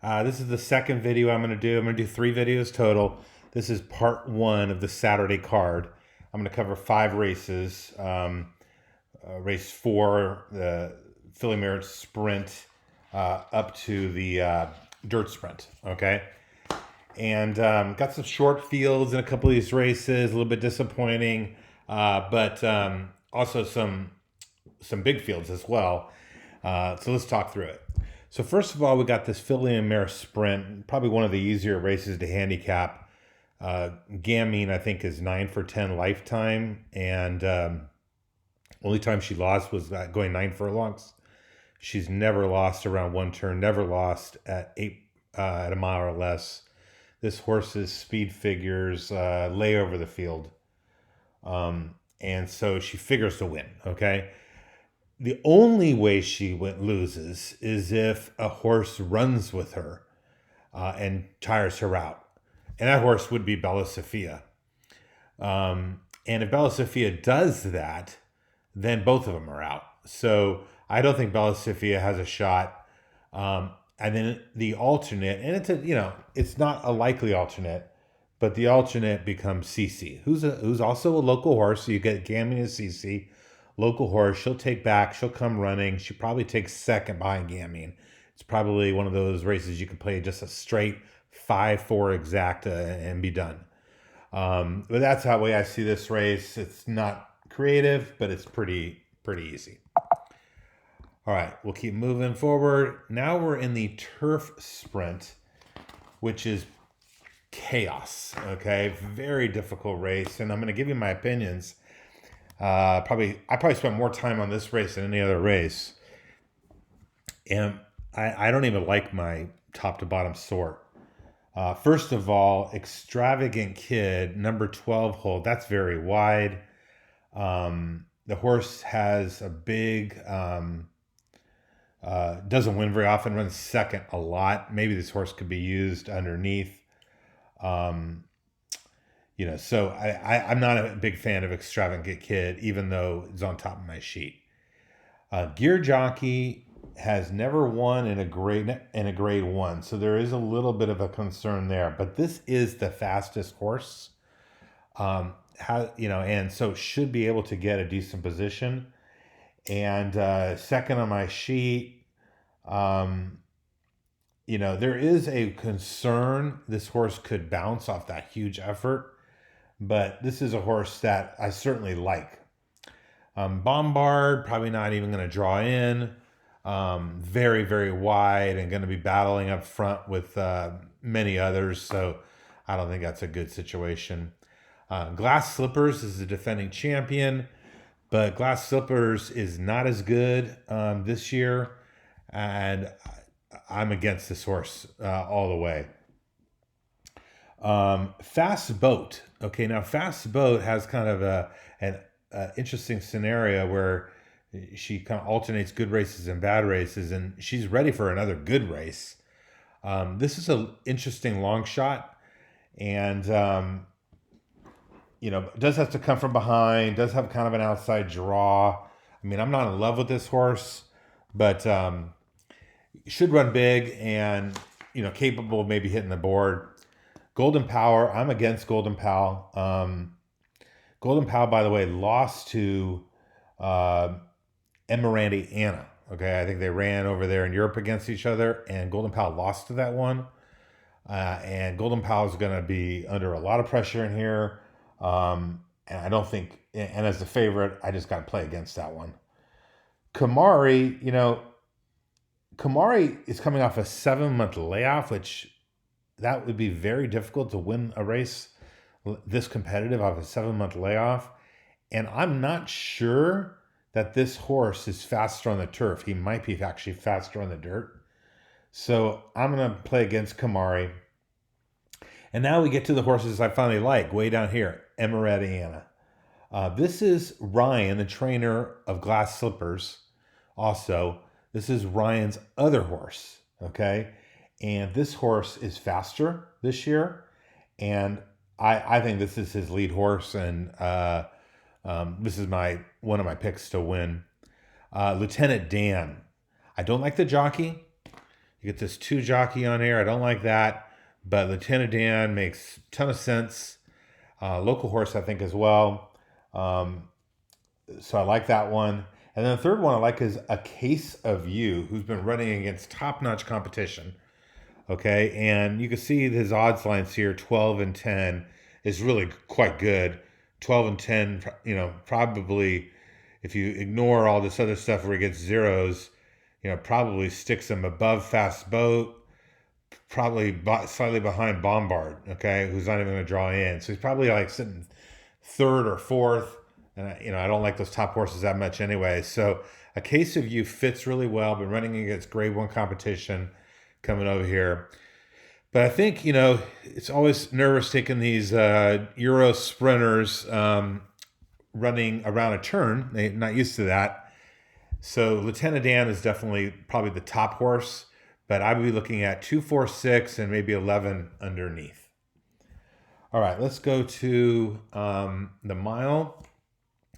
This is the second video I'm going to do. I'm going to do 3 videos total. This is part 1 of the Saturday card. I'm going to cover 5 races. Race 4, the F&M Sprint, up to the Dirt Sprint. Okay, and got some short fields in a couple of these races. A little bit disappointing, but also some big fields as well. So let's talk through it. So first of all, we got this F&M Sprint, probably one of the easier races to handicap. Gamine, I think, is 9 for 10 lifetime, and only time she lost was going 9 furlongs. She's never lost around one turn, never lost at a mile or less. This horse's speed figures lay over the field, and so she figures to win. Okay. The only way she loses is if a horse runs with her and tires her out. And that horse would be Bella Sophia. And if Bella Sophia does that, then both of them are out. So I don't think Bella Sophia has a shot. And then the alternate, and it's not a likely alternate, but the alternate becomes Cece, who's also a local horse. So you get Gamine and Cece. Local horse, she'll take back, she'll come running. She probably takes second behind Gamine. It's probably one of those races you can play just a straight 5-4 exacta and be done. But that's how way I see this race. It's not creative, but it's pretty easy. All right, we'll keep moving forward. Now we're in the Turf Sprint, which is chaos. Okay, very difficult race, and I'm going to give you my opinions. I probably spent more time on this race than any other race, and I don't even like my top to bottom sort. First of all, Extravagant Kid, number 12 hold, that's very wide. The horse has a big, doesn't win very often, runs second a lot. Maybe this horse could be used underneath. So I'm not a big fan of Extravagant Kid, even though it's on top of my sheet. Gear Jockey has never won in a grade 1, so there is a little bit of a concern there. But this is the fastest horse, and so should be able to get a decent position. And second on my sheet, there is a concern this horse could bounce off that huge effort. But this is a horse that I certainly like. Bombard, probably not even going to draw in. Very, very wide and going to be battling up front with many others. So I don't think that's a good situation. Glass Slippers is the defending champion. But Glass Slippers is not as good this year. And I'm against this horse all the way. Fast Boat. Okay, now Fast Boat has kind of an interesting scenario where she kind of alternates good races and bad races, and she's ready for another good race. This is an interesting long shot, and does have to come from behind, does have kind of an outside draw. I mean, I'm not in love with this horse, but should run big and capable of maybe hitting the board. Golden Power, I'm against Golden Pal. Golden Pal, by the way, lost to Emirati Anna. Okay, I think they ran over there in Europe against each other, and Golden Pal lost to that one. And Golden Pal is going to be under a lot of pressure in here. And I don't think, and as a favorite, I just got to play against that one. Kamari, Kamari is coming off a 7-month layoff, which that would be very difficult to win a race this competitive off a 7-month layoff. And I'm not sure that this horse is faster on the turf. He might be actually faster on the dirt. So I'm going to play against Kamari. And now we get to the horses I finally like, way down here, Emirati Anna. This is Ryan, the trainer of Glass Slippers. Also, this is Ryan's other horse, okay? And this horse is faster this year, and I think this is his lead horse, and this is one of my picks to win. Lieutenant Dan. I don't like the jockey. You get this 2 jockey on here. I don't like that, but Lieutenant Dan makes a ton of sense. Local horse, I think, as well. So I like that one. And then the third one I like is A Case of You, who's been running against top-notch competition. Okay, and you can see his odds lines here, 12 and 10 is really quite good. 12 and 10, probably if you ignore all this other stuff where he gets zeros, probably sticks him above Fast Boat, probably slightly behind Bombard, okay, who's not even going to draw in. So he's probably like sitting third or fourth. And I don't like those top horses that much anyway. So A Case of You fits really well. Been running against Grade 1 competition coming over here. But I think, it's always nervous taking these Euro sprinters running around a turn. They're not used to that. So Lieutenant Dan is definitely probably the top horse. But I would be looking at 2, 4, 6, and maybe 11 underneath. All right, let's go to the mile.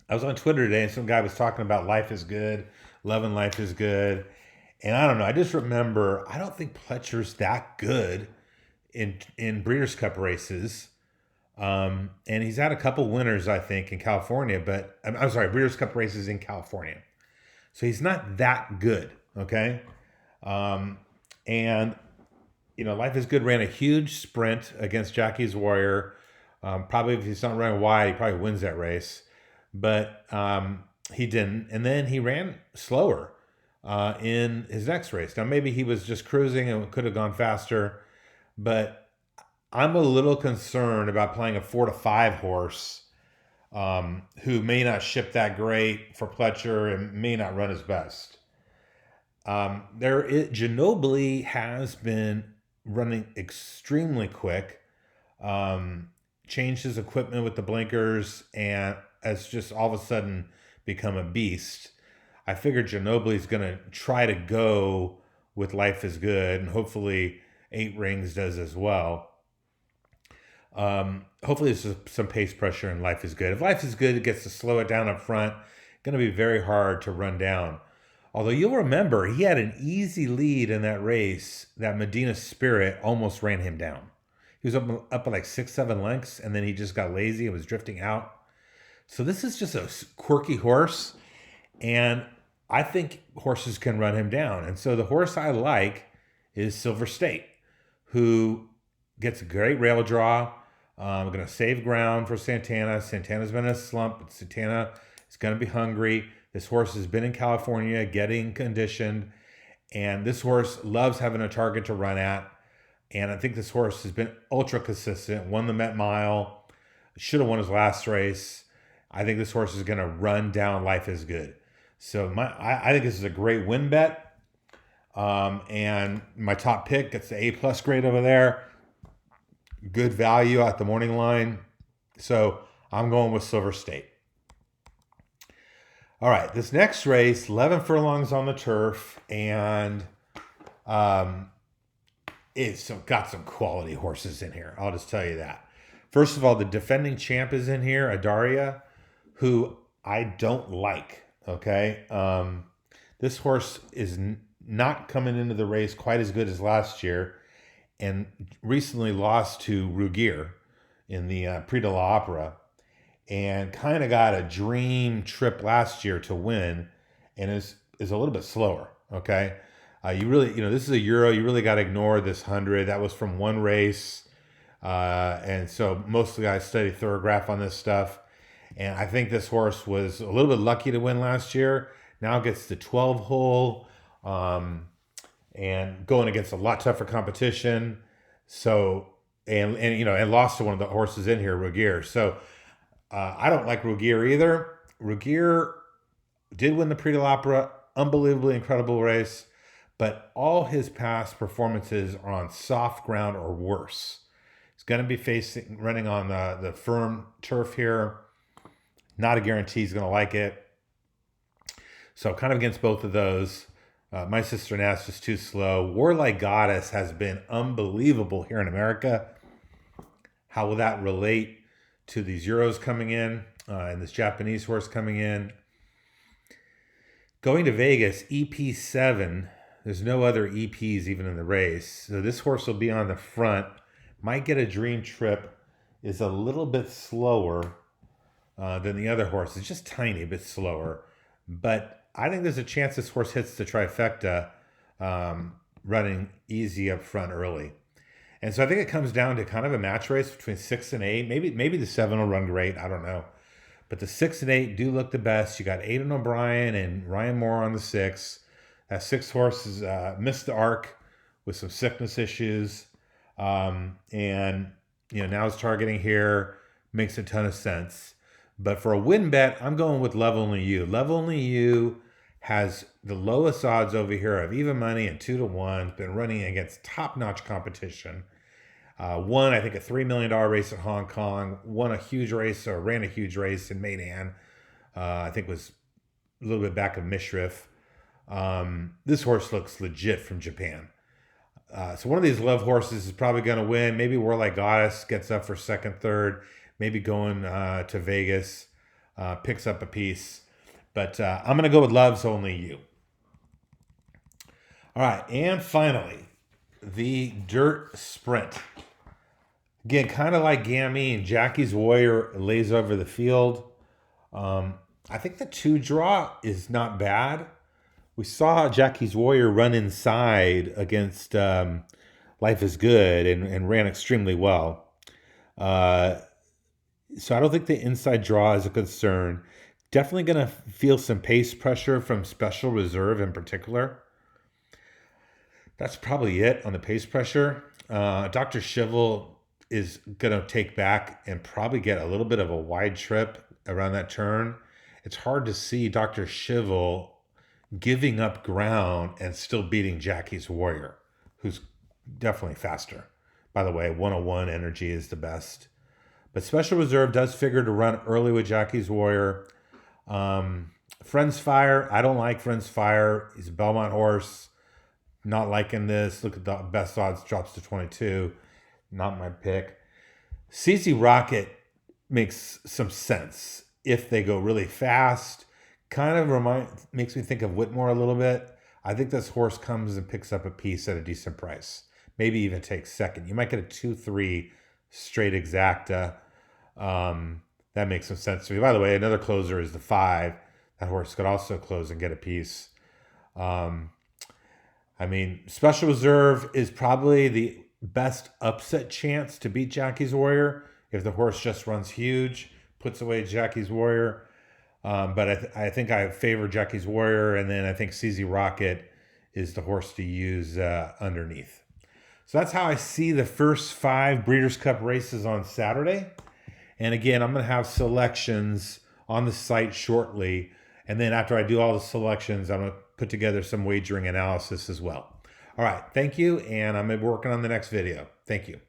I was on Twitter today and some guy was talking about Life is Good, loving Life is Good. And I don't know, I just remember, I don't think Pletcher's that good in Breeders' Cup races. And he's had a couple winners, I think, in California, but I'm sorry, Breeders' Cup races in California. So he's not that good, okay? And, Life is Good ran a huge sprint against Jackie's Warrior. Probably if he's not running wide, he probably wins that race. But he didn't. And then he ran slower in his next race. Now, maybe he was just cruising and could have gone faster. But I'm a little concerned about playing a 4 to 5 horse who may not ship that great for Pletcher and may not run his best. Ginobili has been running extremely quick. Changed his equipment with the blinkers and has just all of a sudden become a beast. I figured Ginobili's going to try to go with Life is Good, and hopefully 8 Rings does as well. Hopefully there's some pace pressure in Life is Good. If Life is Good, it gets to slow it down up front. Going to be very hard to run down. Although you'll remember, he had an easy lead in that race. That Medina Spirit almost ran him down. He was up at like 6-7 lengths, and then he just got lazy and was drifting out. So this is just a quirky horse, and I think horses can run him down. And so the horse I like is Silver State, who gets a great rail draw. I'm going to save ground for Santana. Santana's been in a slump, but Santana is going to be hungry. This horse has been in California getting conditioned, and this horse loves having a target to run at. And I think this horse has been ultra consistent, won the Met Mile, should have won his last race. I think this horse is going to run down Life is Good. So I think this is a great win bet. And my top pick gets the A+ grade over there. Good value at the morning line. So I'm going with Silver State. All right, this next race, 11 furlongs on the turf, and it's got some quality horses in here. I'll just tell you that. First of all, the defending champ is in here, Adaria, who I don't like, okay? This horse is not coming into the race quite as good as last year, and recently lost to Ruggier in the Prix de l'Opera, and kind of got a dream trip last year to win, and is a little bit slower, okay? You really, this is a Euro. You really got to ignore this 100. That was from one race. And so most of the guys study Thoroughgraph on this stuff. And I think this horse was a little bit lucky to win last year. Now gets the 12 hole and going against a lot tougher competition. So, and lost to one of the horses in here, Ruggier. So I don't like Ruggier either. Ruggier did win the Prix de l'Opera. Unbelievably incredible race. But all his past performances are on soft ground or worse. He's going to be running on the firm turf here. Not a guarantee he's going to like it. So kind of against both of those. My Sister Nash is too slow. Warlike Goddess has been unbelievable here in America. How will that relate to these Euros coming in and this Japanese horse coming in? Going to Vegas, EP7. There's no other EPs even in the race. So this horse will be on the front. Might get a dream trip. Is a little bit slower than the other horses. Just tiny bit slower. But I think there's a chance this horse hits the trifecta running easy up front early. And so I think it comes down to kind of a match race between 6 and 8. Maybe the 7 will run great. I don't know. But the 6 and 8 do look the best. You got Aidan O'Brien and Ryan Moore on the 6. That 6 horse has missed the arc with some sickness issues. And, now it's targeting here. Makes a ton of sense. But for a win bet, I'm going with Love Only You. Love Only You has the lowest odds over here of even money and 2-1. Been running against top-notch competition. Won, I think, a $3 million race at Hong Kong. Ran a huge race in Meidan. I think was a little bit back of Mishriff. This horse looks legit from Japan. So one of these Love horses is probably going to win. Maybe Warlike Goddess gets up for second, third. Maybe going to Vegas, picks up a piece. But I'm going to go with Love's Only You. All right, and finally, the Dirt Sprint. Again, kind of like Gammy and Jackie's Warrior lays over the field. I think the 2 draw is not bad. We saw Jackie's Warrior run inside against Life is Good and ran extremely well. So I don't think the inside draw is a concern. Definitely going to feel some pace pressure from Special Reserve in particular. That's probably it on the pace pressure. Dr. Shivel is going to take back and probably get a little bit of a wide trip around that turn. It's hard to see Dr. Shivel giving up ground and still beating Jackie's Warrior, who's definitely faster. By the way, 101 energy is the best. But Special Reserve does figure to run early with Jackie's Warrior. Friends Fire, I don't like Friends Fire. He's a Belmont horse. Not liking this. Look at the best odds, drops to 22. Not my pick. CZ Rocket makes some sense if they go really fast. Kind of makes me think of Whitmore a little bit. I think this horse comes and picks up a piece at a decent price. Maybe even takes second. You might get a 2-3 straight exacta. That makes some sense to me. By the way, another closer is the 5. That horse could also close and get a piece. Special Reserve is probably the best upset chance to beat Jackie's Warrior. If the horse just runs huge, puts away Jackie's Warrior. But I think I favor Jackie's Warrior, and then I think CZ Rocket is the horse to use underneath. So that's how I see the first 5 Breeders' Cup races on Saturday. And again, I'm going to have selections on the site shortly. And then after I do all the selections, I'm going to put together some wagering analysis as well. All right, thank you. And I'm working on the next video. Thank you.